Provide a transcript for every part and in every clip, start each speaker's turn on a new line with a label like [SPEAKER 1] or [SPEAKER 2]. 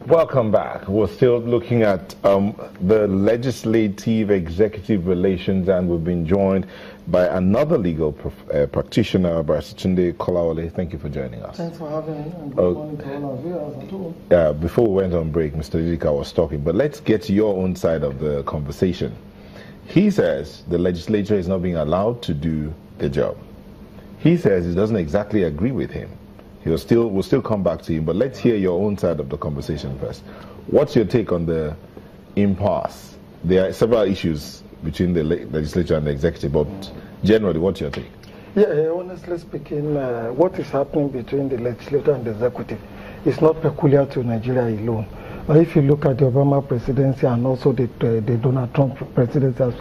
[SPEAKER 1] Welcome back. We're still looking at the legislative executive relations, and we've been joined by another legal practitioner, Tunde Kolawole. Thank you for joining us.
[SPEAKER 2] Thanks for having me, and good morning to all our viewers.
[SPEAKER 1] Before we went on break, Mr. Didika was talking, but let's get to your own side of the conversation. He says the legislature is not being allowed to do the job. He says he doesn't exactly agree with him. We'll still come back to him, but let's hear your own side of the conversation first. What's your take on the impasse? There are several issues between the legislature and the executive, but generally, what's your take?
[SPEAKER 2] Yeah, honestly speaking, what is happening between the legislature and the executive is not peculiar to Nigeria alone. If you look at the Obama presidency and also the Donald Trump presidency, as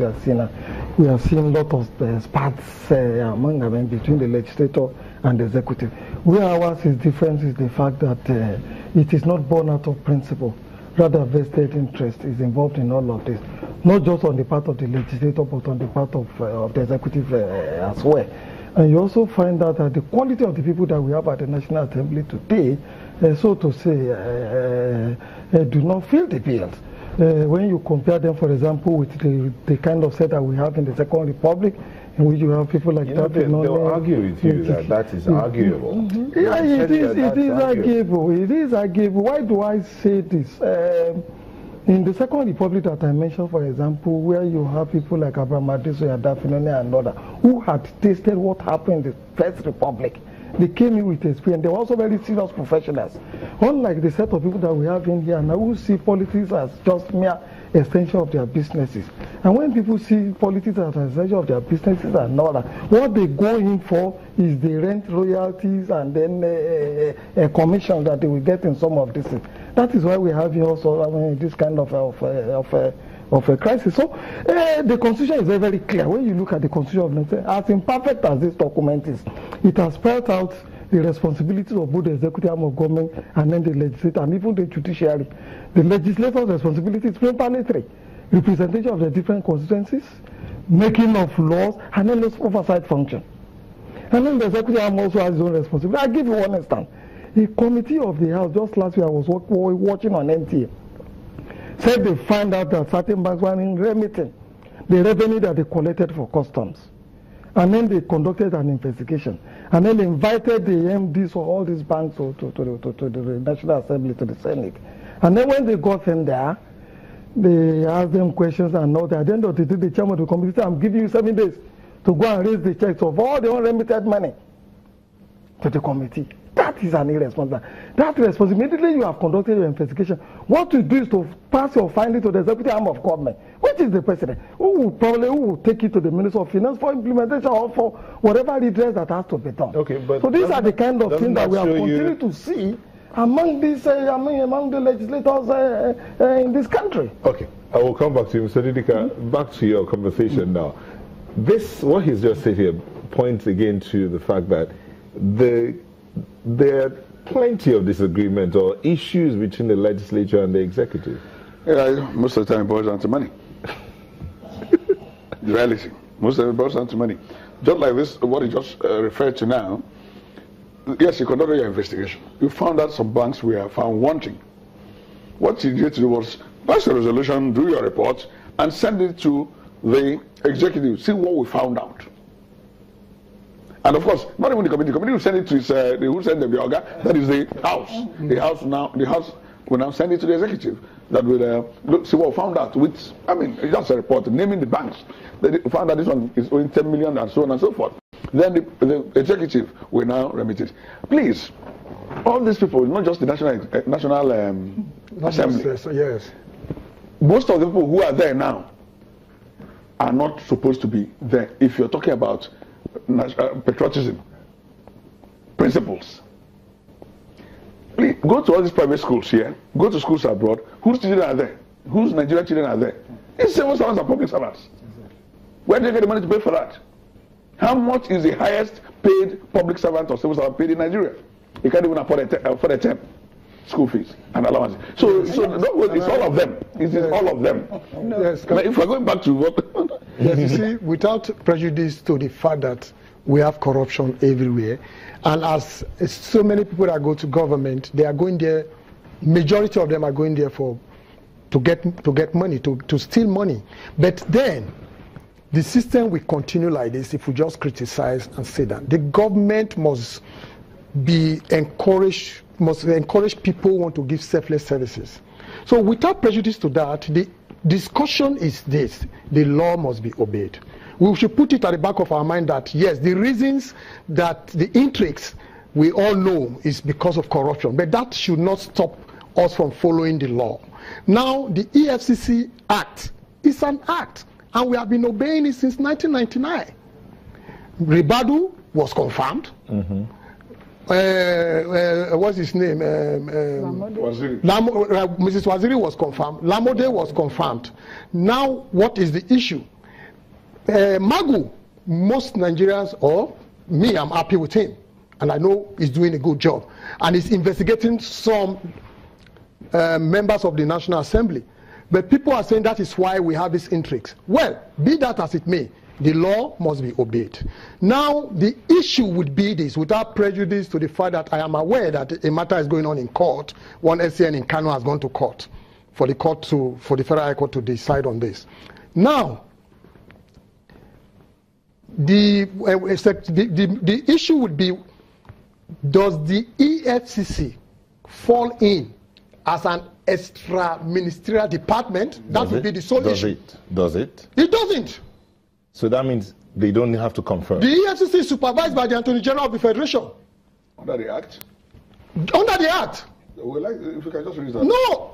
[SPEAKER 2] we have seen a lot of spats among them between the legislature and the executive. Where ours is different is the fact that it is not born out of principle. Rather, vested interest is involved in all of this, not just on the part of the legislator, but on the part of the executive as well. And you also find out that the quality of the people that we have at the National Assembly today, so to say, do not feel the bills. When you compare them, for example, with the kind of set that we have in the Second Republic, in which you have people like that.
[SPEAKER 1] They'll argue with you that is arguable.
[SPEAKER 2] Mm-hmm. Yeah, it is arguable. It is arguable. Why do I say this? In the Second Republic that I mentioned, for example, where you have people like Abraham Adesoya, Dafinone, and others, who had tasted what happened in the First Republic. They came in with experience. They were also very serious professionals. Unlike the set of people that we have in here now, who see politics as just mere extension of their businesses. And when people see politics as an extension of their businesses and all that, what they go in for is the rent royalties and then a commission that they will get in some of this. That is why we have here also this kind of a crisis. So the Constitution is very, very clear. When you look at the Constitution of Nigeria, as imperfect as this document is, it has spelled out the responsibilities of both the executive arm of government and then the legislature and even the judiciary. The legislator's responsibility is primarily three: representation of the different constituencies, making of laws, and then this oversight function. And then the executive arm also has its own responsibility. I'll give you one instance. The committee of the House, just last year I was watching on NTA, said they found out that certain banks were remitting the revenue that they collected for customs. And then they conducted an investigation. And then they invited the MDs for all these banks to the National Assembly, to the Senate. And then when they got them there, they asked them questions and all that. At the end of the day, the chairman of the committee said, I'm giving you 7 days to go and raise the checks of all the unremitted money to the committee. That is an irresponsibility. That responsibility, immediately you have conducted your investigation. What you do is to pass your findings to the executive arm of government, which is the president, who will take it to the Minister of Finance for implementation or for whatever redress that has to be done.
[SPEAKER 1] Okay, but
[SPEAKER 2] so these are the kind of things that we have continued to see among these among the legislators in this country.
[SPEAKER 1] Okay, I will come back to you, Mr. Didika. Back to your conversation now. What he's just said here points again to the fact that there are plenty of disagreement or issues between the legislature and the executive.
[SPEAKER 3] Yeah, most of the time it boils down to money. The reality. Most of it boils down to money. Just like this, what you just referred to now. Yes, you conducted your investigation. You found out some banks were found wanting. What you needed to do was pass a resolution, do your report, and send it to the executive. See what we found out. And of course, not even the committee. The committee will send it to who sent the organ. That is the House. The House will now send it to the executive. That will see what we found out. Which, I mean, it's just a report naming the banks. They found that this one is owing 10 million and so on and so forth. Then the executive will now remit it. Please, all these people, not just the National Assembly.
[SPEAKER 2] Yes.
[SPEAKER 3] Most of the people who are there now are not supposed to be there. If you're talking about patriotism, principles. Please go to all these private schools here, go to schools abroad. Whose children are there? Whose Nigerian children are there? It's civil servants and public servants. Where do you get the money to pay for that? How much is the highest paid public servant or civil servant paid in Nigeria? You can't even afford a term. School fees and allowances. So it's all of them. It is all of them.
[SPEAKER 2] Yes,
[SPEAKER 3] but if we're going back to what...
[SPEAKER 4] Yes, you see, without prejudice to the fact that we have corruption everywhere, and as so many people that go to government, they are going there majority of them are going there to get money, to steal money. But then the system will continue like this if we just criticize and say that. The government must encourage people who want to give selfless services. So without prejudice to that, the discussion is this: the law must be obeyed. We should put it at the back of our mind that yes, the reasons that the intrigues we all know is because of corruption, but that should not stop us from following the law. Now, the EFCC Act is an act, and we have been obeying it since 1999. Ribadu was confirmed. What's his name?
[SPEAKER 3] Waziri.
[SPEAKER 4] Mrs. Waziri was confirmed. Lamode was confirmed. Now, what is the issue? Magu, most Nigerians, or me, I'm happy with him. And I know he's doing a good job. And he's investigating some members of the National Assembly. But people are saying that is why we have these intrigues. Well, be that as it may, the law must be obeyed. Now, the issue would be this, without prejudice to the fact that I am aware that a matter is going on in court. One SCN in Kano has gone to court for the Federal High Court to decide on this. Now, the issue would be, does the EFCC fall in as an extra ministerial department? That would be the sole issue.
[SPEAKER 1] Does it?
[SPEAKER 4] It doesn't.
[SPEAKER 1] So that means they don't have to confirm.
[SPEAKER 4] The EFCC is supervised by the Attorney General of the Federation.
[SPEAKER 3] Under the Act?
[SPEAKER 4] Under the Act.
[SPEAKER 3] Well, like, if you can just read that.
[SPEAKER 4] No.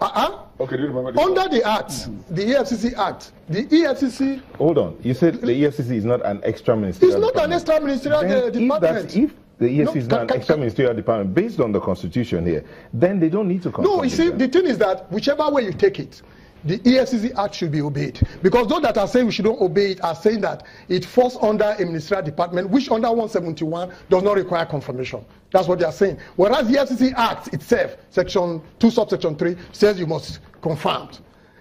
[SPEAKER 3] Okay, do you remember the
[SPEAKER 4] Under the Act, the EFCC Act, the EFCC...
[SPEAKER 1] Hold on. You said the EFCC is not an extra ministerial
[SPEAKER 4] It's not
[SPEAKER 1] department.
[SPEAKER 4] an extra ministerial department.
[SPEAKER 1] If the EFCC is not an extra ministerial department, based on the Constitution here, then they don't need to confirm.
[SPEAKER 4] No, you see, the thing is that whichever way you take it, the EFCC Act should be obeyed. Because those that are saying we shouldn't obey it are saying that it falls under a ministerial department, which under 171 does not require confirmation. That's what they are saying. Whereas the EFCC Act itself, Section 2, Subsection 3, says you must confirm.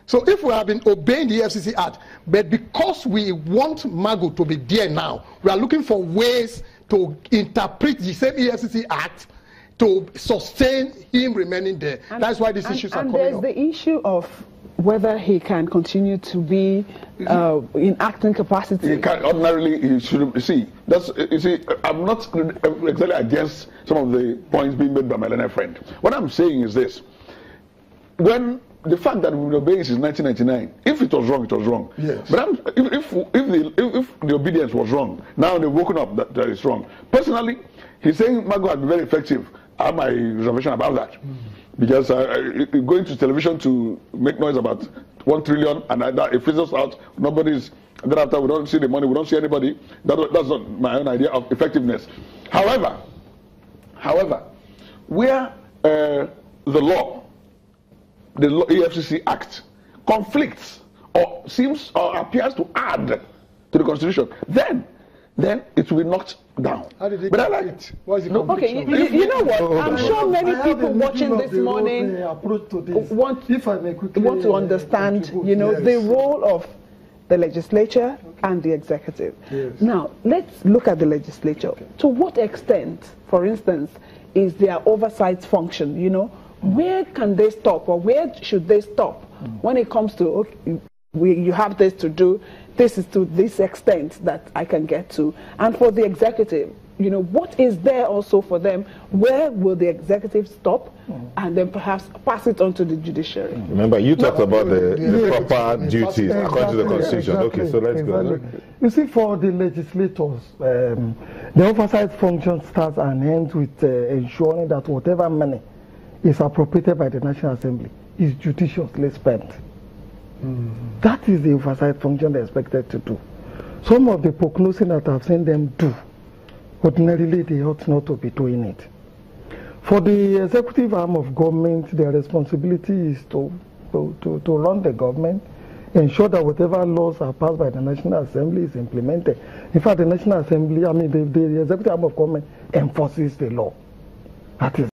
[SPEAKER 4] So if we have been obeying the EFCC Act, but because we want Magu to be there now, we are looking for ways to interpret the same EFCC Act to sustain him remaining there. That's why these issues are coming up.
[SPEAKER 5] And there's the issue of whether he can continue to be in acting capacity.
[SPEAKER 3] He can, ordinarily, he shouldn't. See, I'm not exactly against some of the points being made by my learned friend. What I'm saying is this: when the fact that we've been obeying since 1999, if it was wrong, it was wrong.
[SPEAKER 4] Yes.
[SPEAKER 3] But if the obedience was wrong, now they've woken up that it's wrong. Personally, he's saying Magu has been very effective. I have my reservation about that. Because going to television to make noise about 1 trillion and that it fizzles out, nobody's, thereafter we don't see the money, we don't see anybody. That's not my own idea of effectiveness. However, where the law, the EFCC Act, conflicts or seems or appears to add to the Constitution, then it will be knocked down.
[SPEAKER 4] How did it
[SPEAKER 3] but
[SPEAKER 4] conflict? What is the
[SPEAKER 5] Okay, you know what? I'm sure many people watching this morning want to understand, the role of the legislature and the executive.
[SPEAKER 4] Yes.
[SPEAKER 5] Now, let's look at the legislature. To what extent, for instance, is their oversight function? Where can they stop, or where should they stop when it comes to, you have this to do, this is to this extent that I can get to. And for the executive, what is there also for them? Where will the executive stop and then perhaps pass it on to the judiciary?
[SPEAKER 1] Remember, you talked about the proper duties according to the Constitution.
[SPEAKER 2] Exactly,
[SPEAKER 1] okay, so let's go.
[SPEAKER 2] You see, for the legislators, the oversight function starts and ends with ensuring that whatever money is appropriated by the National Assembly is judiciously spent. That is the oversight function they're expected to do. Some of the prognosing that I've seen them do, ordinarily they ought not to be doing it. For the executive arm of government, their responsibility is to run the government, ensure that whatever laws are passed by the National Assembly is implemented. In fact, the National Assembly, the executive arm of government enforces the law. That is